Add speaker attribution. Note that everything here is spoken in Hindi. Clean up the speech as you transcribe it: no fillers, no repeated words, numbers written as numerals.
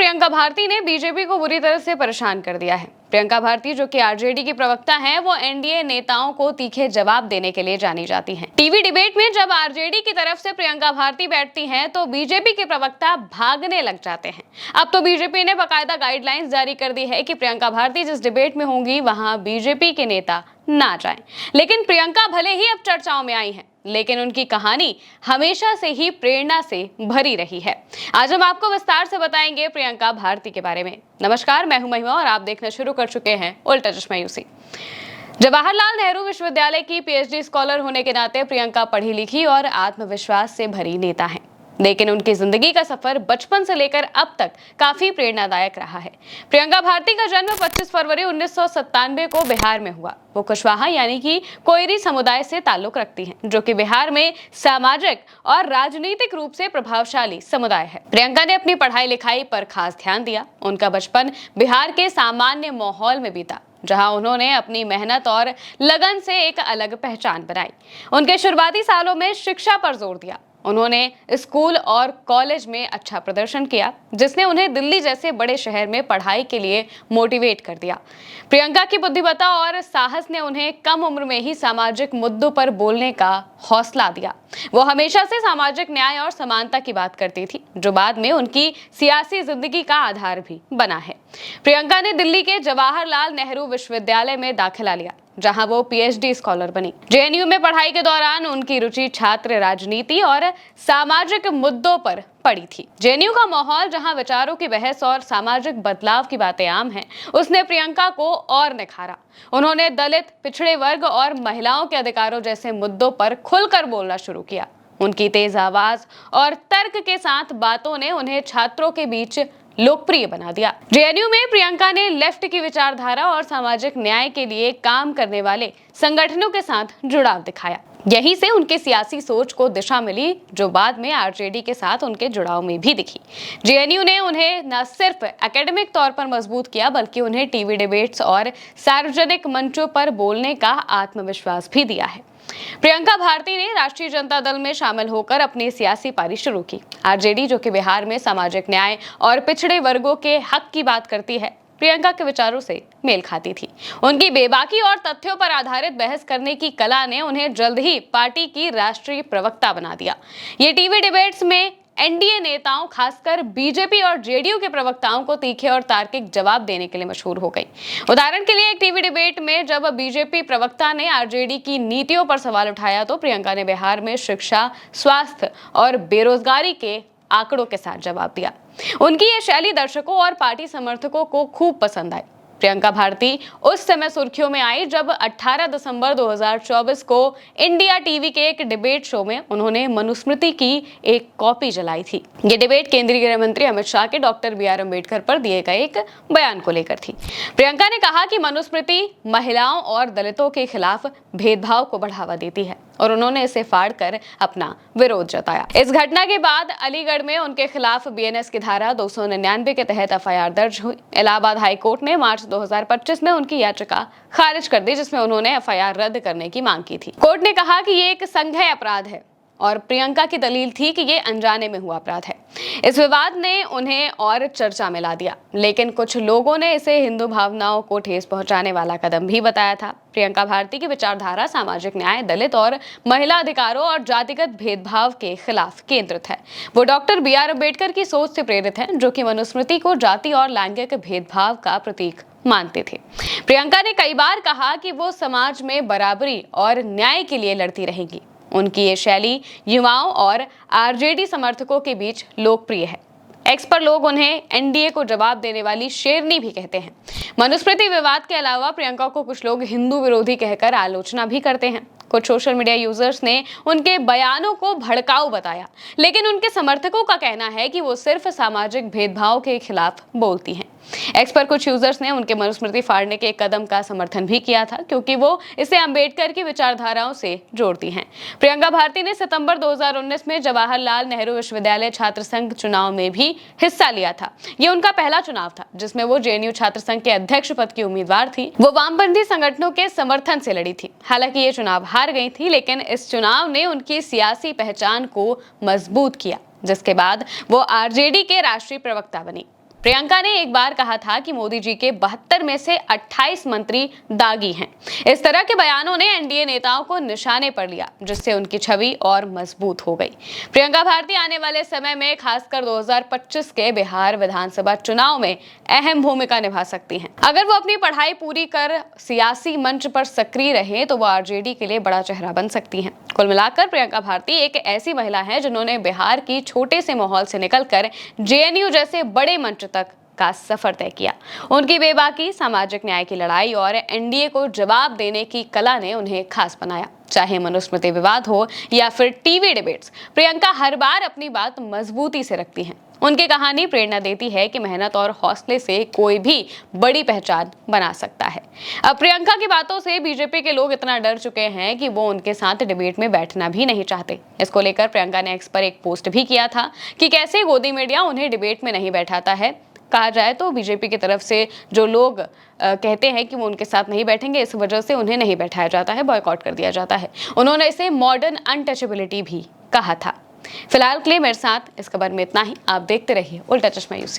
Speaker 1: प्रियंका भारती ने बीजेपी को बुरी तरह से परेशान कर दिया है। प्रियंका भारती, जो कि आरजेडी की प्रवक्ता हैं, वो एनडीए नेताओं को तीखे जवाब देने के लिए जानी जाती हैं। टीवी डिबेट में जब आरजेडी की तरफ से प्रियंका भारती बैठती हैं, तो बीजेपी के प्रवक्ता भागने लग जाते हैं। अब तो बीजेपी ने बाकायदा गाइडलाइंस जारी कर दी है कि प्रियंका भारती जिस डिबेट में होंगी, वहां बीजेपी के नेता ना जाएं। लेकिन प्रियंका भले ही अब चर्चाओं में आई हैं, लेकिन उनकी कहानी हमेशा से ही प्रेरणा से भरी रही है। आज हम आपको विस्तार से बताएंगे प्रियंका भारती के बारे में। नमस्कार, मैं हूं महिमा और आप देखना शुरू कर चुके हैं उल्टा चश्मा यूसी। जवाहरलाल नेहरू विश्वविद्यालय की पीएचडी स्कॉलर होने के नाते प्रियंका पढ़ी लिखी और आत्मविश्वास से भरी नेता हैं। लेकिन उनकी जिंदगी का सफर बचपन से लेकर अब तक काफी प्रेरणादायक रहा है। प्रियंका भारती का जन्म 25 फरवरी 1997 को बिहार में हुआ। वो कुशवाहा यानी कि कोयरी समुदाय से ताल्लुक रखती हैं, जो कि बिहार में सामाजिक और राजनीतिक रूप से प्रभावशाली समुदाय है। प्रियंका ने अपनी पढ़ाई लिखाई पर खास ध्यान दिया। उनका बचपन बिहार के सामान्य माहौल में बीता, जहां उन्होंने अपनी मेहनत और लगन से एक अलग पहचान बनाई। उनके शुरुआती सालों में शिक्षा पर जोर दिया। उन्होंने स्कूल और कॉलेज में अच्छा प्रदर्शन किया, जिसने उन्हें दिल्ली जैसे बड़े शहर में पढ़ाई के लिए मोटिवेट कर दिया। प्रियंका की बुद्धिमत्ता और साहस ने उन्हें कम उम्र में ही सामाजिक मुद्दों पर बोलने का हौसला दिया। वो हमेशा से सामाजिक न्याय और समानता की बात करती थी, जो बाद में उनकी सियासी जिंदगी का आधार भी बना है। प्रियंका ने दिल्ली के जवाहरलाल नेहरू विश्वविद्यालय में दाखिला लिया, जहां वो पीएचडी स्कॉलर बनी। जेएनयू में पढ़ाई के दौरान उनकी रुचि छात्र राजनीति और सामाजिक मुद्दों पर पड़ी थी। जेएनयू का माहौल, जहां विचारों की बहस और सामाजिक बदलाव की बातें आम हैं, उसने प्रियंका को और निखारा। उन्होंने दलित, पिछड़े वर्ग और महिलाओं के अधिकारों जैसे मुद्दों पर खुलकर बोलना शुरू किया। उनकी तेज आवाज और तर्क के साथ बातों ने उन्हें छात्रों के बीच लोकप्रिय बना दिया। जेएनयू में प्रियंका ने लेफ्ट की विचारधारा और सामाजिक न्याय के लिए काम करने वाले संगठनों के साथ जुड़ाव दिखाया। यहीं से उनकी सियासी सोच को दिशा मिली, जो बाद में आरजेडी के साथ उनके जुड़ाव में भी दिखी। जेएनयू ने उन्हें न सिर्फ एकेडमिक तौर पर मजबूत किया, बल्कि उन्हें टीवी डिबेट्स और सार्वजनिक मंचों पर बोलने का आत्मविश्वास भी दिया है। प्रियंका भारती ने राष्ट्रीय जनता दल में शामिल होकर अपनी सियासी पारी शुरू की। आरजेडी, जो कि बिहार में सामाजिक न्याय और पिछड़े वर्गों के हक की बात करती है, प्रियंका के विचारों से मेल खाती थी। उनकी बेबाकी और तथ्यों पर आधारित बहस करने की कला ने उन्हें जल्द ही पार्टी की राष्ट्रीय प्रवक्ता बना दिया। ये टीवी डिबेट्स में एनडीए नेताओं, खासकर बीजेपी और जेडीयू के प्रवक्ताओं को तीखे और तार्किक जवाब देने के लिए मशहूर हो गई। उदाहरण के लिए एक टीवी डिबेट में जब बीजेपी प्रवक्ता ने आरजेडी की नीतियों पर सवाल उठाया, तो प्रियंका ने बिहार में शिक्षा, स्वास्थ्य और बेरोजगारी के आंकड़ों के साथ जवाब दिया। उनकी ये शैली दर्शकों और पार्टी समर्थकों को खूब पसंद आई। प्रियंका भारती उस समय सुर्खियों में आई जब 18 दिसंबर 2024 को इंडिया टीवी के एक डिबेट शो में उन्होंने मनुस्मृति की एक कॉपी जलाई थी। ये डिबेट केंद्रीय गृह मंत्री अमित शाह के डॉक्टर BR अम्बेडकर पर दिए गए एक बयान को लेकर थी। प्रियंका ने कहा कि मनुस्मृति महिलाओं और दलितों के खिलाफ भेदभाव को बढ़ावा देती है, और उन्होंने इसे फाड़कर अपना विरोध जताया। इस घटना के बाद अलीगढ़ में उनके खिलाफ बीएनएस की धारा 299 के तहत एफआईआर दर्ज हुई। इलाहाबाद हाई कोर्ट ने मार्च 2025 में उनकी याचिका खारिज कर दी, जिसमें उन्होंने एफआईआर रद्द करने की मांग की थी। कोर्ट ने कहा कि ये एक संज्ञेय अपराध है, और प्रियंका की दलील थी कि ये अनजाने में हुआ अपराध है। इस विवाद ने उन्हें और चर्चा में ला दिया, लेकिन कुछ लोगों ने इसे हिंदू भावनाओं को ठेस पहुंचाने वाला कदम भी बताया था। प्रियंका भारती की विचारधारा सामाजिक न्याय, दलित और महिला अधिकारों और जातिगत भेदभाव के खिलाफ केंद्रित है। वो डॉक्टर BR अम्बेडकर की सोच से प्रेरित है, जो कि मनुस्मृति को जाति और लैंगिक भेदभाव का प्रतीक मानते थे। प्रियंका ने कई बार कहा कि वो समाज में बराबरी और न्याय के लिए लड़ती रहेंगी। उनकी ये शैली युवाओं और आरजेडी समर्थकों के बीच लोकप्रिय है। एक्स पर लोग उन्हें एनडीए को जवाब देने वाली शेरनी भी कहते हैं। मनुस्मृति विवाद के अलावा प्रियंका को कुछ लोग हिंदू विरोधी कहकर आलोचना भी करते हैं। कुछ सोशल मीडिया यूजर्स ने उनके बयानों को भड़काऊ बताया, लेकिन उनके समर्थकों का कहना है कि वो सिर्फ सामाजिक भेदभाव के खिलाफ बोलती हैं। एक्स पर कुछ यूजर्स ने उनके मनुस्मृति फाड़ने के कदम का समर्थन भी किया था, क्योंकि वो इसे अंबेडकर की विचारधाराओं से जोड़ती हैं। प्रियंका भारती ने सितंबर 2019 में जवाहरलाल नेहरू विश्वविद्यालय छात्र संघ चुनाव में भी हिस्सा लिया था। ये उनका पहला चुनाव था, जिसमें वो जेएनयू छात्र संघ के अध्यक्ष पद की उम्मीदवार थी। वो वामपंथी संगठनों के समर्थन से लड़ी थी। हालांकि ये चुनाव हार गई थी, लेकिन इस चुनाव ने उनकी सियासी पहचान को मजबूत किया, जिसके बाद वो आरजेडी के राष्ट्रीय प्रवक्ता बनी। प्रियंका ने एक बार कहा था कि मोदी जी के 72 में से 28 मंत्री दागी हैं। इस तरह के बयानों ने एनडीए नेताओं को निशाने पर लिया, जिससे उनकी छवि और मजबूत हो गई। प्रियंका भारती आने वाले समय में खासकर 2025 के बिहार विधानसभा चुनाव में अहम भूमिका निभा सकती हैं। अगर वो अपनी पढ़ाई पूरी कर सियासी मंच पर सक्रिय रहे तो वो आरजेडी के लिए बड़ा चेहरा बन सकती हैं। कुल मिलाकर प्रियंका भारती एक ऐसी महिला है जिन्होंने बिहार की छोटे से माहौल से निकलकर जेएनयू जैसे बड़े मंच तक का सफर तय किया। उनकी बेबाकी, सामाजिक न्याय की लड़ाई और एनडीए को जवाब देने की कला ने उन्हें खास बनाया। चाहे मनुस्मृति विवाद हो या फिर टीवी डिबेट्स, प्रियंका हर बार अपनी बात मजबूती से रखती हैं। उनकी कहानी प्रेरणा देती है कि मेहनत और हौसले से कोई भी बड़ी पहचान बना सकता है। अब प्रियंका की बातों से बीजेपी के लोग इतना डर चुके हैं कि वो उनके साथ डिबेट में बैठना भी नहीं चाहते। इसको लेकर प्रियंका ने एक्स पर एक पोस्ट भी किया था कि कैसे गोदी मीडिया उन्हें डिबेट में नहीं बैठाता है। कहा जाए तो बीजेपी की तरफ से जो लोग कहते हैं कि वो उनके साथ नहीं बैठेंगे, इस वजह से उन्हें नहीं बैठाया जाता है, बॉयकॉट कर दिया जाता है। उन्होंने इसे मॉडर्न अनटचेबिलिटी भी कहा था। फिलहाल के लिए मेरे साथ इस खबर में इतना ही। आप देखते रहिए उल्टा चश्मा यूसी।